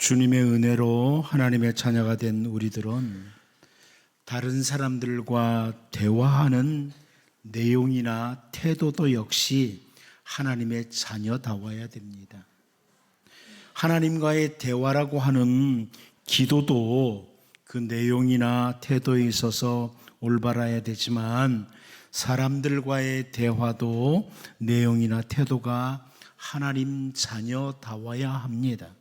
주님의 은혜로 하나님의 자녀가 된 우리들은 다른 사람들과 대화하는 내용이나 태도도 역시 하나님의 자녀다워야 됩니다. 하나님과의 대화라고 하는 기도도 그 내용이나 태도에 있어서 올바라야 되지만 사람들과의 대화도 내용이나 태도가 하나님 자녀다워야 합니다.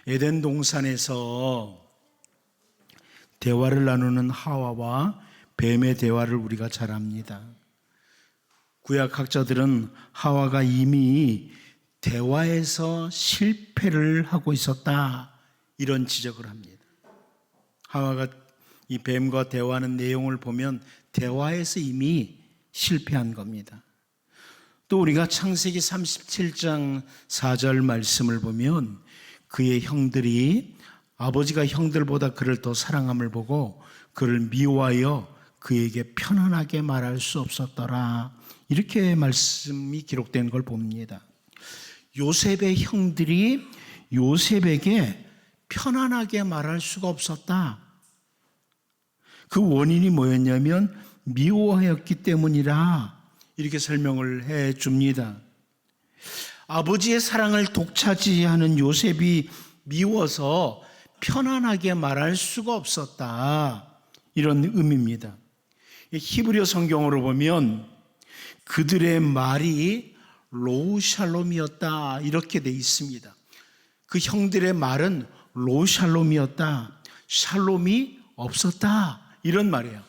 에덴 동산에서 대화를 나누는 하와와 뱀의 대화를 우리가 잘 압니다. 구약학자들은 하와가 이미 대화에서 실패를 하고 있었다, 이런 지적을 합니다. 하와가 이 뱀과 대화하는 내용을 보면 대화에서 이미 실패한 겁니다. 또 우리가 창세기 37장 4절 말씀을 보면 그의 형들이 아버지가 형들보다 그를 더 사랑함을 보고 그를 미워하여 그에게 편안하게 말할 수 없었더라, 이렇게 말씀이 기록된 걸 봅니다. 요셉의 형들이 요셉에게 편안하게 말할 수가 없었다. 그 원인이 뭐였냐면 미워하였기 때문이라, 이렇게 설명을 해 줍니다. 아버지의 사랑을 독차지하는 요셉이 미워서 편안하게 말할 수가 없었다, 이런 의미입니다. 히브리어 성경으로 보면 그들의 말이 로우 샬롬이었다, 이렇게 돼 있습니다. 그 형들의 말은 로우 샬롬이었다, 샬롬이 없었다, 이런 말이에요.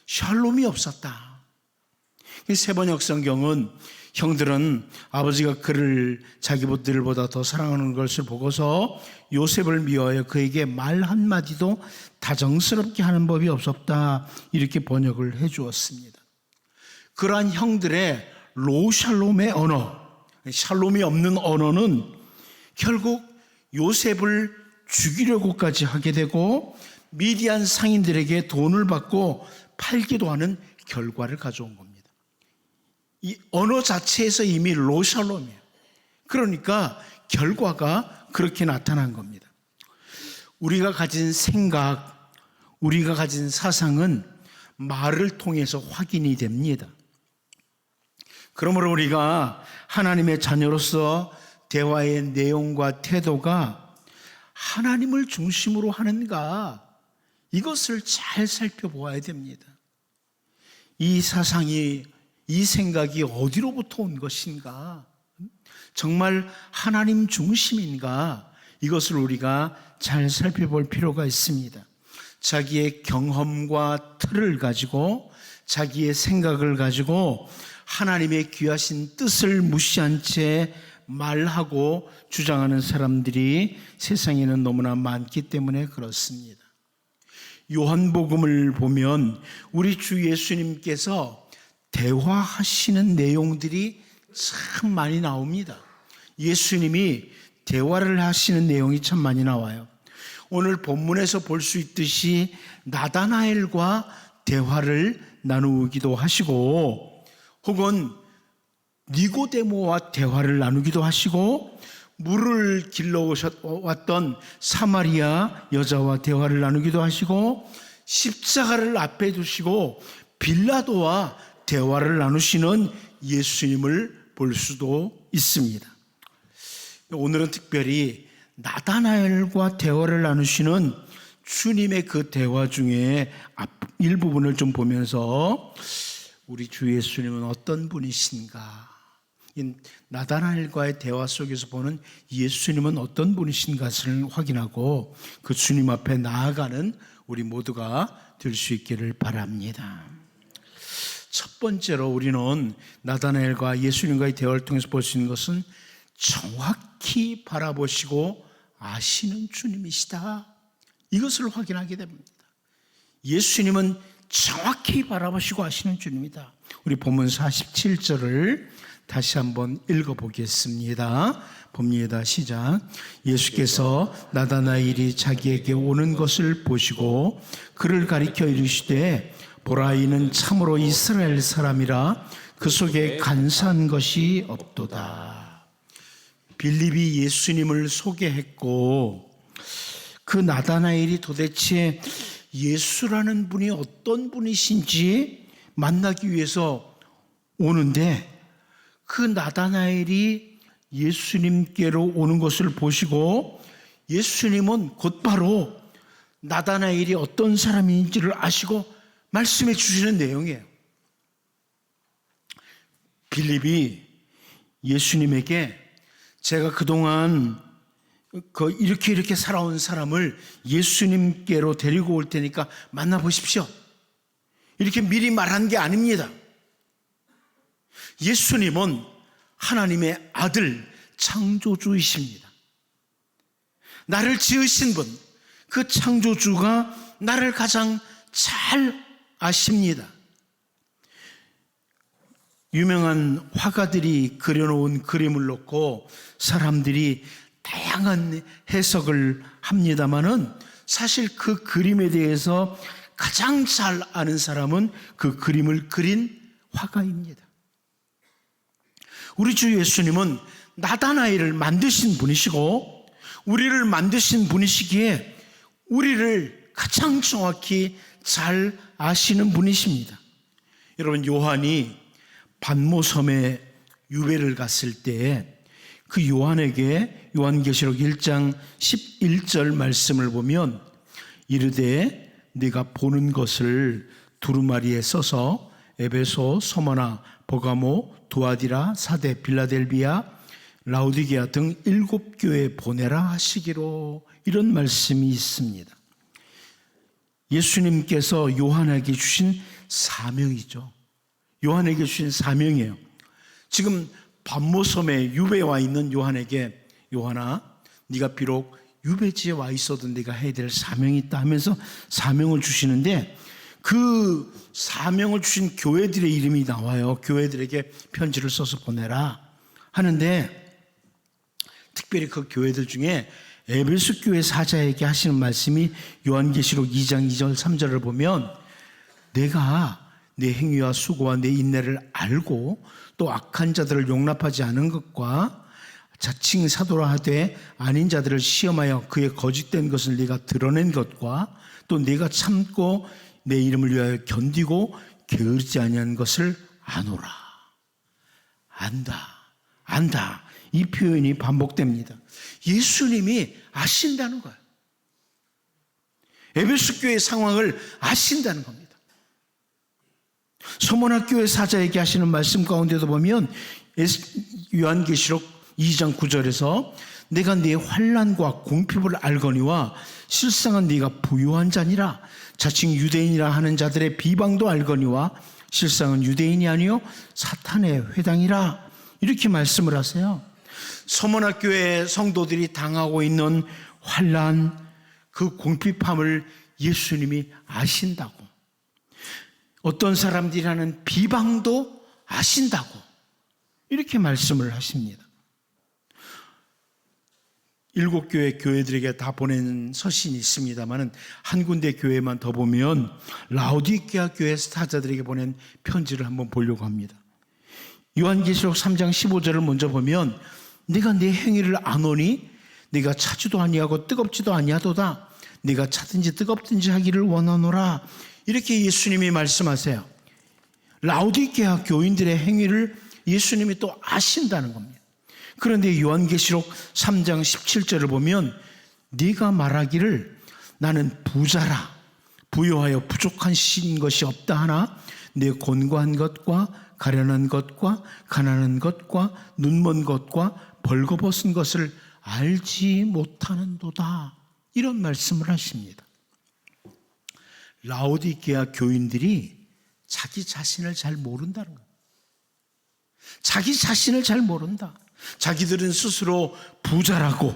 샬롬이 없었다. 세번역 성경은 형들은 아버지가 그를 자기들보다 더 사랑하는 것을 보고서 요셉을 미워하여 그에게 말 한마디도 다정스럽게 하는 법이 없었다, 이렇게 번역을 해 주었습니다. 그러한 형들의 로우 샬롬의 언어, 샬롬이 없는 언어는 결국 요셉을 죽이려고까지 하게 되고 미디안 상인들에게 돈을 받고 팔기도 하는 결과를 가져온 겁니다. 이 언어 자체에서 이미 로샬롬이에요. 그러니까 결과가 그렇게 나타난 겁니다. 우리가 가진 생각, 우리가 가진 사상은 말을 통해서 확인이 됩니다. 그러므로 우리가 하나님의 자녀로서 대화의 내용과 태도가 하나님을 중심으로 하는가, 이것을 잘 살펴보아야 됩니다. 이 사상이, 이 생각이 어디로부터 온 것인가? 정말 하나님 중심인가? 이것을 우리가 잘 살펴볼 필요가 있습니다. 자기의 경험과 틀을 가지고, 자기의 생각을 가지고 하나님의 귀하신 뜻을 무시한 채 말하고 주장하는 사람들이 세상에는 너무나 많기 때문에 그렇습니다. 요한복음을 보면 우리 주 예수님께서 대화하시는 내용들이 참 많이 나옵니다. 예수님이 대화를 하시는 내용이 참 많이 나와요. 오늘 본문에서 볼 수 있듯이 나다나엘과 대화를 나누기도 하시고, 혹은 니고데모와 대화를 나누기도 하시고, 물을 길러왔던 사마리아 여자와 대화를 나누기도 하시고, 십자가를 앞에 두시고 빌라도와 대화를 나누시는 예수님을 볼 수도 있습니다. 오늘은 특별히 나다나엘과 대화를 나누시는 주님의 그 대화 중에 일부분을 좀 보면서 우리 주 예수님은 어떤 분이신가, 이 나다나엘과의 대화 속에서 보는 예수님은 어떤 분이신가를 확인하고 그 주님 앞에 나아가는 우리 모두가 될 수 있기를 바랍니다. 첫 번째로 우리는 나다나엘과 예수님과의 대화를 통해서 볼 수 있는 것은 정확히 바라보시고 아시는 주님이시다, 이것을 확인하게 됩니다. 예수님은 정확히 바라보시고 아시는 주님이다. 우리 본문 47절을 다시 한번 읽어보겠습니다. 봅니다. 시작. 예수께서 나다나엘이 자기에게 오는 것을 보시고 그를 가리켜 이르시되 보라, 이는 참으로 이스라엘 사람이라 그 속에 간사한 것이 없도다. 빌립이 예수님을 소개했고 그 나다나엘이 도대체 예수라는 분이 어떤 분이신지 만나기 위해서 오는데 그 나다나엘이 예수님께로 오는 것을 보시고 예수님은 곧바로 나다나엘이 어떤 사람인지를 아시고 말씀해 주시는 내용이에요. 빌립이 예수님에게 제가 그동안 이렇게 살아온 사람을 예수님께로 데리고 올 테니까 만나보십시오. 이렇게 미리 말한 게 아닙니다. 예수님은 하나님의 아들 창조주이십니다. 나를 지으신 분, 그 창조주가 나를 가장 잘 아십니다. 유명한 화가들이 그려놓은 그림을 놓고 사람들이 다양한 해석을 합니다마는 사실 그 그림에 대해서 가장 잘 아는 사람은 그 그림을 그린 화가입니다. 우리 주 예수님은 나다나엘을 만드신 분이시고 우리를 만드신 분이시기에 우리를 가장 정확히 잘 아시는 분이십니다. 여러분, 요한이 반모섬에 유배를 갔을 때 그 요한에게 요한계시록 1장 11절 말씀을 보면 이르되 네가 보는 것을 두루마리에 써서 에베소, 소머나, 버가모, 두아디라, 사데, 빌라델비아, 라우디게아 등 7교회에 보내라 하시기로, 이런 말씀이 있습니다. 예수님께서 요한에게 주신 사명이죠. 요한에게 주신 사명이에요. 지금 반모섬에 유배에 와 있는 요한에게 요한아, 네가 비록 유배지에 와 있어도 네가 해야 될 사명이 있다 하면서 사명을 주시는데 그 사명을 주신 교회들의 이름이 나와요. 교회들에게 편지를 써서 보내라 하는데 특별히 그 교회들 중에 에베소 교회 사자에게 하시는 말씀이 요한계시록 2장 2절 3절을 보면 내가 내 행위와 수고와 내 인내를 알고 또 악한 자들을 용납하지 않은 것과 자칭 사도라 하되 아닌 자들을 시험하여 그의 거짓된 것을 네가 드러낸 것과 또 네가 참고 내 이름을 위하여 견디고 게으르지 아니한 것을 아노라. 안다. 이 표현이 반복됩니다. 예수님이 아신다는 거예요. 에베소 교회의 상황을 아신다는 겁니다. 서문학교의 사자에게 하시는 말씀 가운데도 보면 요한계시록 2장 9절에서 내가 네 환난과 궁핍을 알거니와 실상은 네가 부유한 자니라. 자칭 유대인이라 하는 자들의 비방도 알거니와 실상은 유대인이 아니요 사탄의 회당이라. 이렇게 말씀을 하세요. 서문학교의 성도들이 당하고 있는 환난, 그 궁핍함을 예수님이 아신다고. 어떤 사람들이 하는 비방도 아신다고 이렇게 말씀을 하십니다. 7교회 교회들에게 다 보낸 서신이 있습니다만 한 군데 교회만 더 보면 라우디게아 교회 사자들에게 보낸 편지를 한번 보려고 합니다. 요한계시록 3장 15절을 먼저 보면 네가 내 행위를 아노니 네가 차지도 아니하고 뜨겁지도 아니하도다. 네가 차든지 뜨겁든지 하기를 원하노라. 이렇게 예수님이 말씀하세요. 라우디게아 교인들의 행위를 예수님이 또 아신다는 겁니다. 그런데 요한계시록 3장 17절을 보면 네가 말하기를 나는 부자라 부요하여 부족한 것이 없다 하나 내 곤고한 것과 가련한 것과 가난한 것과 눈먼 것과 벌거벗은 것을 알지 못하는도다. 이런 말씀을 하십니다. 라우디게아 교인들이 자기 자신을 잘 모른다는 거예요. 자기 자신을 잘 모른다. 자기들은 스스로 부자라고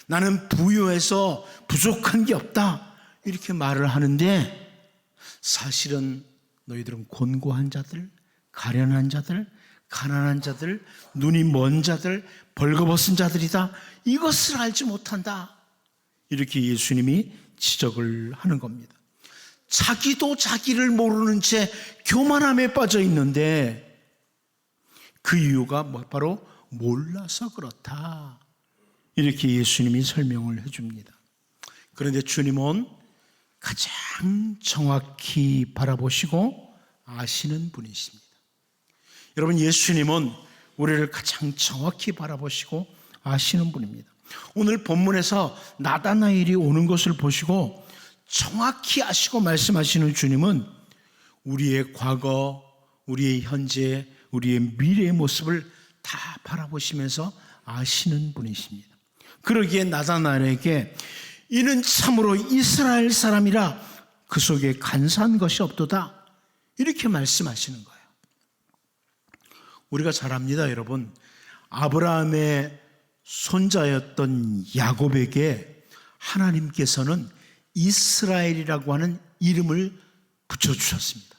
나는 부유해서 부족한 게 없다 이렇게 말을 하는데 사실은 너희들은 곤고한 자들, 가련한 자들, 가난한 자들, 눈이 먼 자들, 벌거벗은 자들이다. 이것을 알지 못한다. 이렇게 예수님이 지적을 하는 겁니다. 자기도 자기를 모르는 채 교만함에 빠져 있는데 그 이유가 바로 몰라서 그렇다. 이렇게 예수님이 설명을 해줍니다. 그런데 주님은 가장 정확히 바라보시고 아시는 분이십니다. 여러분, 예수님은 우리를 가장 정확히 바라보시고 아시는 분입니다. 오늘 본문에서 나다나엘이 오는 것을 보시고 정확히 아시고 말씀하시는 주님은 우리의 과거, 우리의 현재, 우리의 미래의 모습을 다 바라보시면서 아시는 분이십니다. 그러기에 나다나엘에게 이는 참으로 이스라엘 사람이라 그 속에 간사한 것이 없도다, 이렇게 말씀하시는 거예요. 우리가 잘 압니다, 여러분. 아브라함의 손자였던 야곱에게 하나님께서는 이스라엘이라고 하는 이름을 붙여주셨습니다.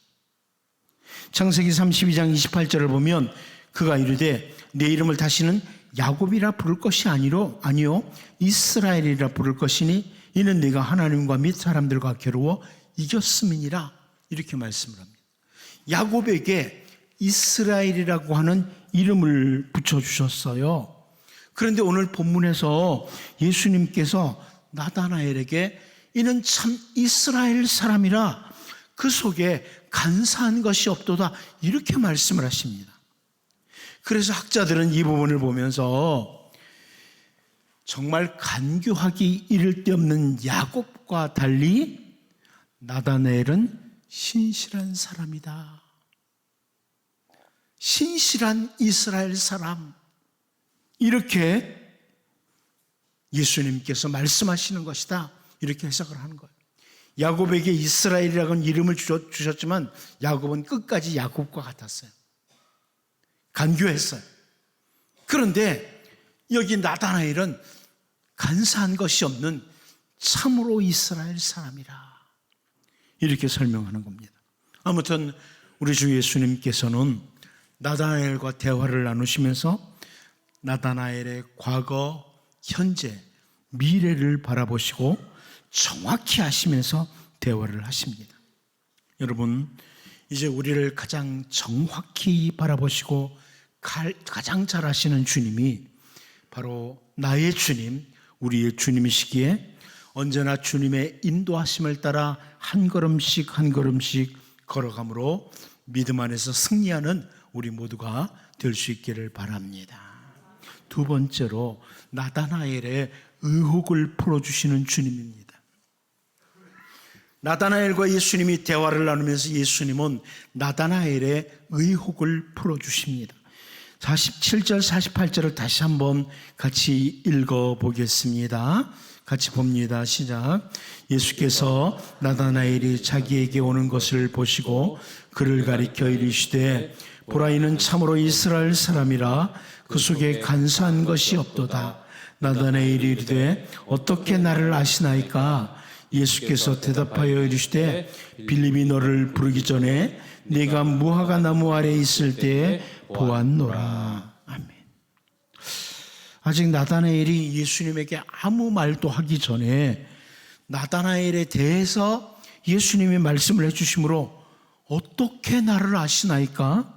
창세기 32장 28절을 보면 그가 이르되 내 이름을 다시는 야곱이라 부를 것이 아니요 이스라엘이라 부를 것이니 이는 내가 하나님과 및 사람들과 겨루어 이겼음이니라, 이렇게 말씀을 합니다. 야곱에게 이스라엘이라고 하는 이름을 붙여주셨어요. 그런데 오늘 본문에서 예수님께서 나다나엘에게 이는 참 이스라엘 사람이라 그 속에 간사한 것이 없도다, 이렇게 말씀을 하십니다. 그래서 학자들은 이 부분을 보면서 정말 간교하기 이를 데 없는 야곱과 달리 나다나엘은 신실한 사람이다, 신실한 이스라엘 사람, 이렇게 예수님께서 말씀하시는 것이다, 이렇게 해석을 하는 거예요. 야곱에게 이스라엘이라는 이름을 주셨지만 야곱은 끝까지 야곱과 같았어요. 간교했어요. 그런데 여기 나다나엘은 간사한 것이 없는 참으로 이스라엘 사람이라, 이렇게 설명하는 겁니다. 아무튼 우리 주 예수님께서는 나다나엘과 대화를 나누시면서 나다나엘의 과거, 현재, 미래를 바라보시고 정확히 아시면서 대화를 하십니다. 여러분, 이제 우리를 가장 정확히 바라보시고 가장 잘 아시는 주님이 바로 나의 주님, 우리의 주님이시기에 언제나 주님의 인도하심을 따라 한 걸음씩 한 걸음씩 걸어감으로 믿음 안에서 승리하는 우리 모두가 될 수 있기를 바랍니다. 두 번째로 나다나엘의 의혹을 풀어주시는 주님입니다. 나다나엘과 예수님이 대화를 나누면서 예수님은 나다나엘의 의혹을 풀어주십니다. 47절 48절을 다시 한번 같이 읽어보겠습니다. 같이 봅니다. 시작. 예수께서 나다나엘이 자기에게 오는 것을 보시고 그를 가리켜 이르시되 보라, 이는 참으로 이스라엘 사람이라 그 속에 간사한 것이 없도다. 나다나엘이 이르되 어떻게 나를 아시나이까? 예수께서 대답하여 이르시되 빌립이 너를 부르기 전에 네가 무화과 나무 아래 있을 때에 보았노라. 아멘. 아직 나다나엘이 예수님에게 아무 말도 하기 전에 나다나엘에 대해서 예수님이 말씀을 해주심으로 어떻게 나를 아시나이까?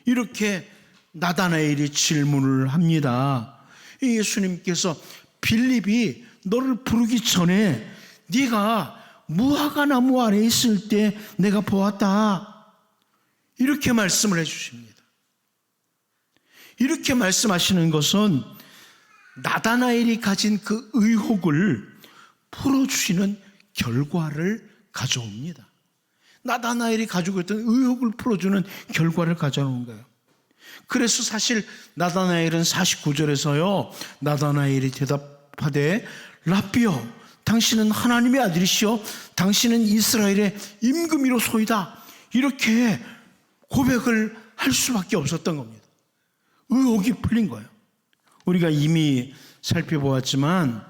이렇게 나다나엘이 질문을 합니다. 예수님께서 빌립이 너를 부르기 전에 네가 무화과 나무 아래 있을 때 내가 보았다, 이렇게 말씀을 해주십니다. 이렇게 말씀하시는 것은 나다나엘이 가진 그 의혹을 풀어주시는 결과를 가져옵니다. 나다나엘이 가지고 있던 의혹을 풀어주는 결과를 가져오는 거예요. 그래서 사실 나다나엘은 49절에서요, 나다나엘이 대답하되 라삐여, 당신은 하나님의 아들이시오, 당신은 이스라엘의 임금이로소이다, 이렇게 고백을 할 수밖에 없었던 겁니다. 의혹이 풀린 거예요. 우리가 이미 살펴보았지만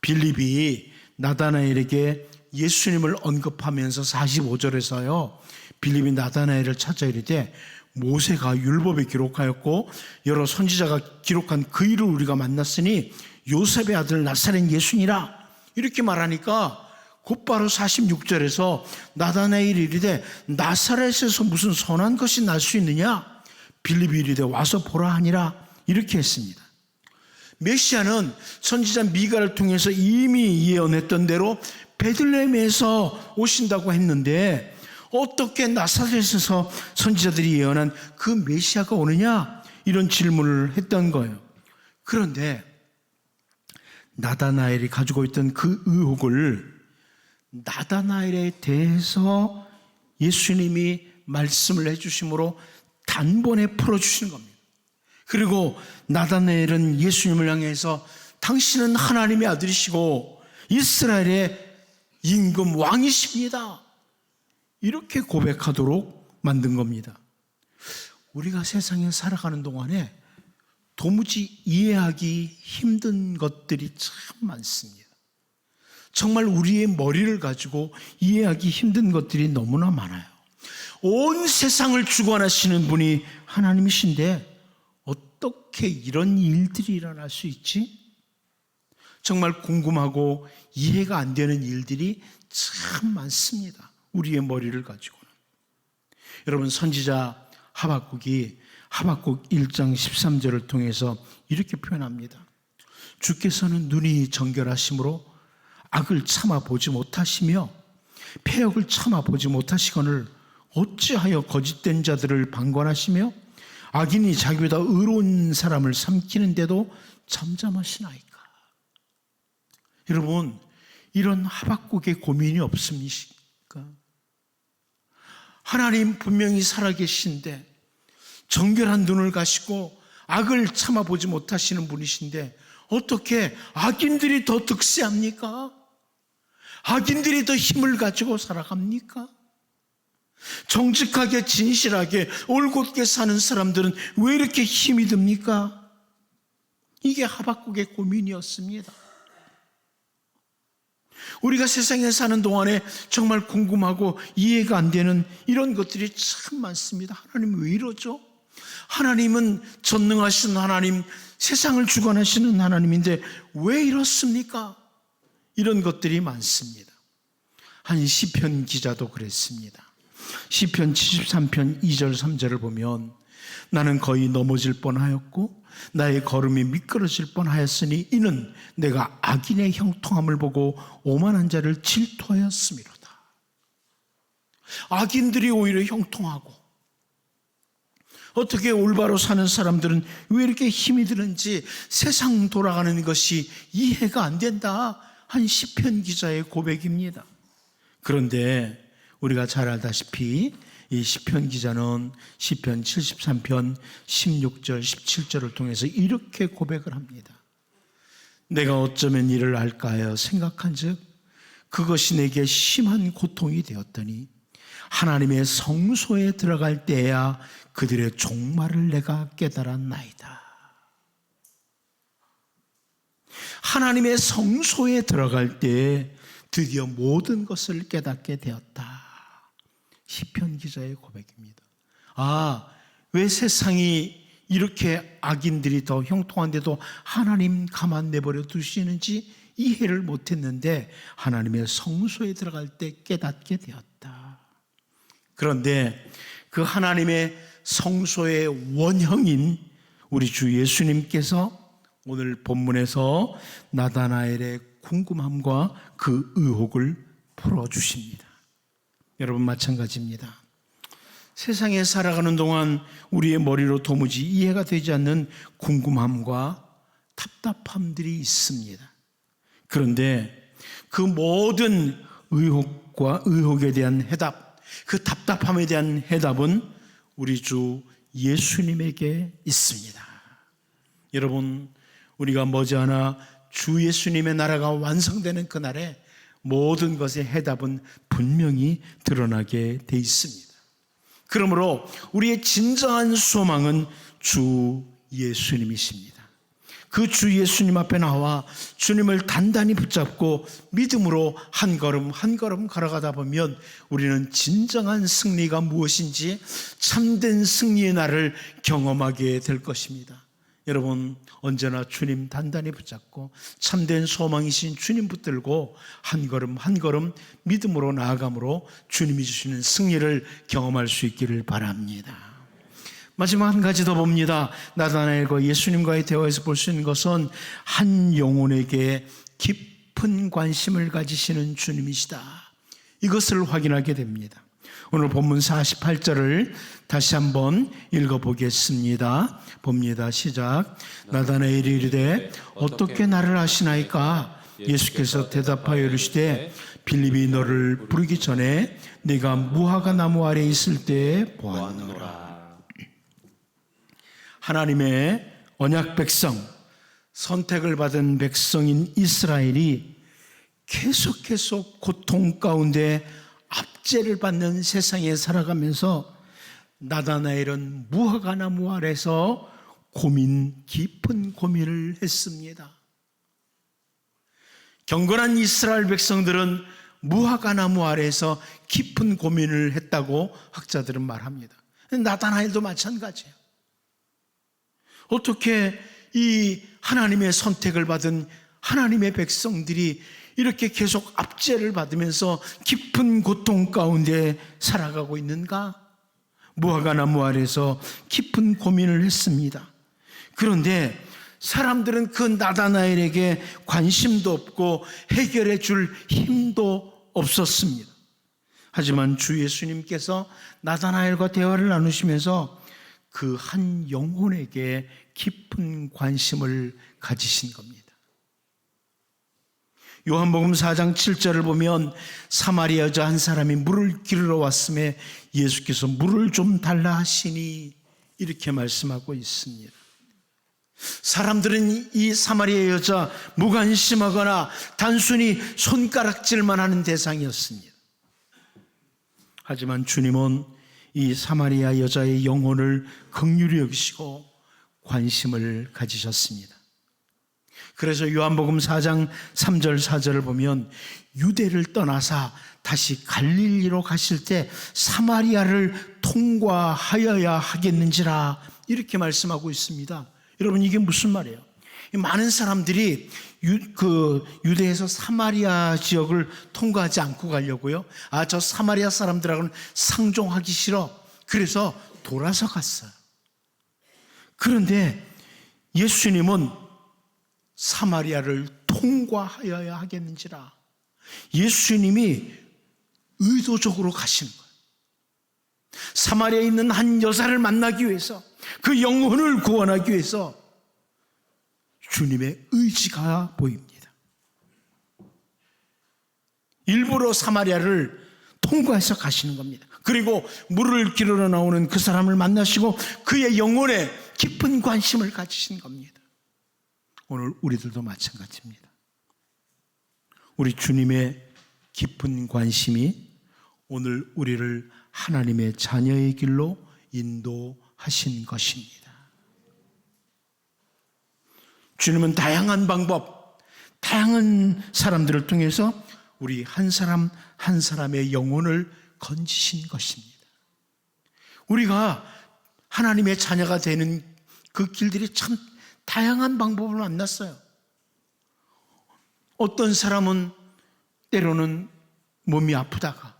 빌립이 나다나엘에게 예수님을 언급하면서 45절에서요, 빌립이 나다나엘을 찾아 이르되 모세가 율법에 기록하였고 여러 선지자가 기록한 그 일을 우리가 만났으니 요셉의 아들 나사렛 예수니라, 이렇게 말하니까 곧바로 46절에서 나다나엘이 이르되 나사렛에서 무슨 선한 것이 날 수 있느냐? 빌립이 이르되 와서 보라 하니라, 이렇게 했습니다. 메시아는 선지자 미가를 통해서 이미 예언했던 대로 베들레헴에서 오신다고 했는데 어떻게 나사렛에서 선지자들이 예언한 그 메시아가 오느냐? 이런 질문을 했던 거예요. 그런데 나다나엘이 가지고 있던 그 의혹을 나다나엘에 대해서 예수님이 말씀을 해주심으로 단번에 풀어주시는 겁니다. 그리고 나다나엘은 예수님을 향해서 당신은 하나님의 아들이시고 이스라엘의 임금 왕이십니다, 이렇게 고백하도록 만든 겁니다. 우리가 세상에 살아가는 동안에 도무지 이해하기 힘든 것들이 참 많습니다. 정말 우리의 머리를 가지고 이해하기 힘든 것들이 너무나 많아요. 온 세상을 주관하시는 분이 하나님이신데 어떻게 이런 일들이 일어날 수 있지? 정말 궁금하고 이해가 안 되는 일들이 참 많습니다. 우리의 머리를 가지고는. 여러분, 선지자 하박국이 하박국 1장 13절을 통해서 이렇게 표현합니다. 주께서는 눈이 정결하심으로 악을 참아보지 못하시며 패역을 참아보지 못하시거늘 어찌하여 거짓된 자들을 방관하시며 악인이 자기보다 의로운 사람을 삼키는데도 잠잠하시나이까. 여러분, 이런 하박국의 고민이 없습니까? 하나님 분명히 살아계신데 정결한 눈을 가시고 악을 참아보지 못하시는 분이신데 어떻게 악인들이 더 득세합니까? 악인들이 더 힘을 가지고 살아갑니까? 정직하게 진실하게 올곧게 사는 사람들은 왜 이렇게 힘이 듭니까? 이게 하박국의 고민이었습니다. 우리가 세상에 사는 동안에 정말 궁금하고 이해가 안 되는 이런 것들이 참 많습니다. 하나님 왜 이러죠? 하나님은 전능하신 하나님, 세상을 주관하시는 하나님인데 왜 이렇습니까? 이런 것들이 많습니다. 한 시편 기자도 그랬습니다. 시편 73편 2절 3절을 보면 나는 거의 넘어질 뻔하였고 나의 걸음이 미끄러질 뻔하였으니 이는 내가 악인의 형통함을 보고 오만한 자를 질투하였음이로다. 악인들이 오히려 형통하고 어떻게 올바로 사는 사람들은 왜 이렇게 힘이 드는지 세상 돌아가는 것이 이해가 안 된다. 한 시편 기자의 고백입니다. 그런데 우리가 잘 알다시피 이 시편 기자는 시편 73편 16절 17절을 통해서 이렇게 고백을 합니다. 내가 어쩌면 이를 알까 하여 생각한즉 그것이 내게 심한 고통이 되었더니 하나님의 성소에 들어갈 때야 그들의 종말을 내가 깨달았나이다. 하나님의 성소에 들어갈 때 드디어 모든 것을 깨닫게 되었다. 시편 기자의 고백입니다. 왜 세상이 이렇게 악인들이 더 형통한데도 하나님 가만 내버려 두시는지 이해를 못했는데 하나님의 성소에 들어갈 때 깨닫게 되었다. 그런데 그 하나님의 성소의 원형인 우리 주 예수님께서 오늘 본문에서 나다나엘의 궁금함과 그 의혹을 풀어주십니다. 여러분, 마찬가지입니다. 세상에 살아가는 동안 우리의 머리로 도무지 이해가 되지 않는 궁금함과 답답함들이 있습니다. 그런데 그 모든 의혹과 의혹에 대한 해답, 그 답답함에 대한 해답은 우리 주 예수님에게 있습니다. 여러분, 우리가 머지않아 주 예수님의 나라가 완성되는 그날에 모든 것의 해답은 분명히 드러나게 돼 있습니다. 그러므로 우리의 진정한 소망은 주 예수님이십니다. 그 주 예수님 앞에 나와 주님을 단단히 붙잡고 믿음으로 한 걸음 한 걸음 걸어가다 보면 우리는 진정한 승리가 무엇인지 참된 승리의 날을 경험하게 될 것입니다. 여러분, 언제나 주님 단단히 붙잡고 참된 소망이신 주님 붙들고 한 걸음 한 걸음 믿음으로 나아감으로 주님이 주시는 승리를 경험할 수 있기를 바랍니다. 마지막 한 가지 더 봅니다. 나다나엘과 예수님과의 대화에서 볼 수 있는 것은 한 영혼에게 깊은 관심을 가지시는 주님이시다. 이것을 확인하게 됩니다. 오늘 본문 48절을 다시 한번 읽어보겠습니다. 봅니다. 시작. 나다나엘이 이르되 어떻게 나를 아시나이까? 예수께서 대답하여 이르시되 빌립이 너를 부르기 전에 네가 무화과 나무 아래 있을 때에 보았노라. 하나님의 언약 백성, 선택을 받은 백성인 이스라엘이 계속 고통 가운데 압제를 받는 세상에 살아가면서 나다나엘은 무화과 나무 아래서 깊은 고민을 했습니다. 경건한 이스라엘 백성들은 무화과 나무 아래에서 깊은 고민을 했다고 학자들은 말합니다. 나다나엘도 마찬가지예요. 어떻게 이 하나님의 선택을 받은 하나님의 백성들이 이렇게 계속 압제를 받으면서 깊은 고통 가운데 살아가고 있는가? 무화과 나무 아래에서 깊은 고민을 했습니다. 그런데 사람들은 그 나다나엘에게 관심도 없고 해결해 줄 힘도 없었습니다. 하지만 주 예수님께서 나다나엘과 대화를 나누시면서 그 한 영혼에게 깊은 관심을 가지신 겁니다. 요한복음 4장 7절을 보면 사마리아 여자 한 사람이 물을 기르러 왔음에 예수께서 물을 좀 달라 하시니 이렇게 말씀하고 있습니다. 사람들은 이 사마리아 여자 무관심하거나 단순히 손가락질만 하는 대상이었습니다. 하지만 주님은 이 사마리아 여자의 영혼을 긍휼히 여기시고 관심을 가지셨습니다. 그래서 요한복음 4장 3절 4절을 보면 유대를 떠나사 다시 갈릴리로 가실 때 사마리아를 통과하여야 하겠는지라 이렇게 말씀하고 있습니다. 여러분, 이게 무슨 말이에요? 많은 사람들이 유대에서 사마리아 지역을 통과하지 않고 가려고요. 저 사마리아 사람들하고는 상종하기 싫어. 그래서 돌아서 갔어요. 그런데 예수님은 사마리아를 통과하여야 하겠는지라 예수님이 의도적으로 가시는 거예요. 사마리아에 있는 한 여자를 만나기 위해서, 그 영혼을 구원하기 위해서 주님의 의지가 보입니다. 일부러 사마리아를 통과해서 가시는 겁니다. 그리고 물을 기르러 나오는 그 사람을 만나시고 그의 영혼에 깊은 관심을 가지신 겁니다. 오늘 우리들도 마찬가지입니다. 우리 주님의 깊은 관심이 오늘 우리를 하나님의 자녀의 길로 인도하신 것입니다. 주님은 다양한 방법, 다양한 사람들을 통해서 우리 한 사람 한 사람의 영혼을 건지신 것입니다. 우리가 하나님의 자녀가 되는 그 길들이 참 다양한 방법을 만났어요. 어떤 사람은 때로는 몸이 아프다가,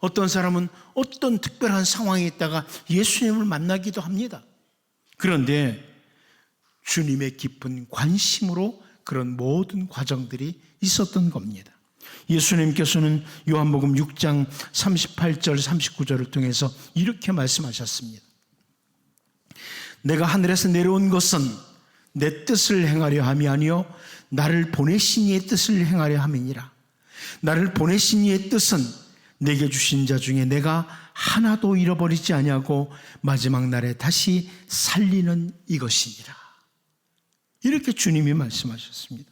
어떤 사람은 어떤 특별한 상황에 있다가 예수님을 만나기도 합니다. 그런데 주님의 깊은 관심으로 그런 모든 과정들이 있었던 겁니다. 예수님께서는 요한복음 6장 38절 39절을 통해서 이렇게 말씀하셨습니다. 내가 하늘에서 내려온 것은 내 뜻을 행하려 함이 아니요 나를 보내신 이의 뜻을 행하려 함이니라. 나를 보내신 이의 뜻은 내게 주신 자 중에 내가 하나도 잃어버리지 아니하고 마지막 날에 다시 살리는 이것이니라. 이렇게 주님이 말씀하셨습니다.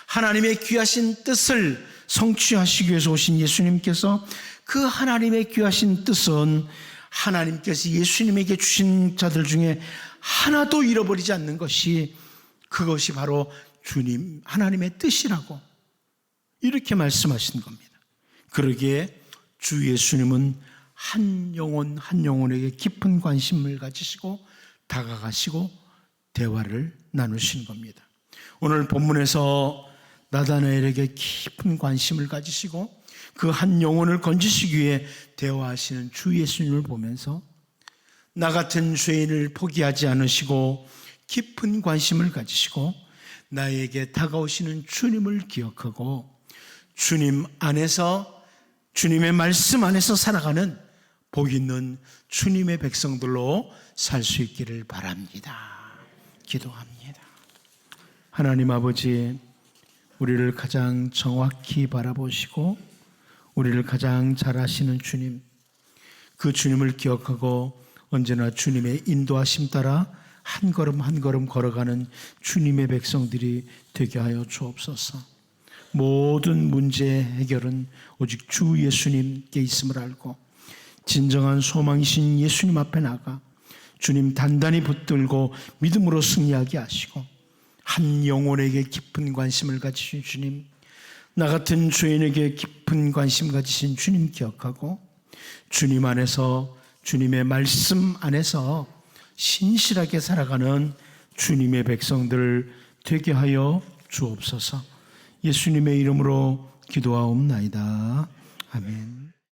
하나님의 귀하신 뜻을 성취하시기 위해서 오신 예수님께서 그 하나님의 귀하신 뜻은 하나님께서 예수님에게 주신 자들 중에 하나도 잃어버리지 않는 것이, 그것이 바로 주님 하나님의 뜻이라고 이렇게 말씀하신 겁니다. 그러기에 주 예수님은 한 영혼 한 영혼에게 깊은 관심을 가지시고 다가가시고 대화를 나누신 겁니다. 오늘 본문에서 나다나엘에게 깊은 관심을 가지시고 그 한 영혼을 건지시기 위해 대화하시는 주 예수님을 보면서 나 같은 죄인을 포기하지 않으시고 깊은 관심을 가지시고 나에게 다가오시는 주님을 기억하고 주님 안에서, 주님의 말씀 안에서 살아가는 복 있는 주님의 백성들로 살 수 있기를 바랍니다. 기도합니다. 하나님 아버지, 우리를 가장 정확히 바라보시고 우리를 가장 잘 아시는 주님, 그 주님을 기억하고 언제나 주님의 인도하심 따라 한 걸음 한 걸음 걸어가는 주님의 백성들이 되게 하여 주옵소서. 모든 문제의 해결은 오직 주 예수님께 있음을 알고 진정한 소망이신 예수님 앞에 나가 주님 단단히 붙들고 믿음으로 승리하게 하시고 한 영혼에게 깊은 관심을 가지신 주님, 나 같은 죄인에게 깊은 관심 가지신 주님 기억하고 주님 안에서, 주님의 말씀 안에서 신실하게 살아가는 주님의 백성들 되게 하여 주옵소서. 예수님의 이름으로 기도하옵나이다. 아멘.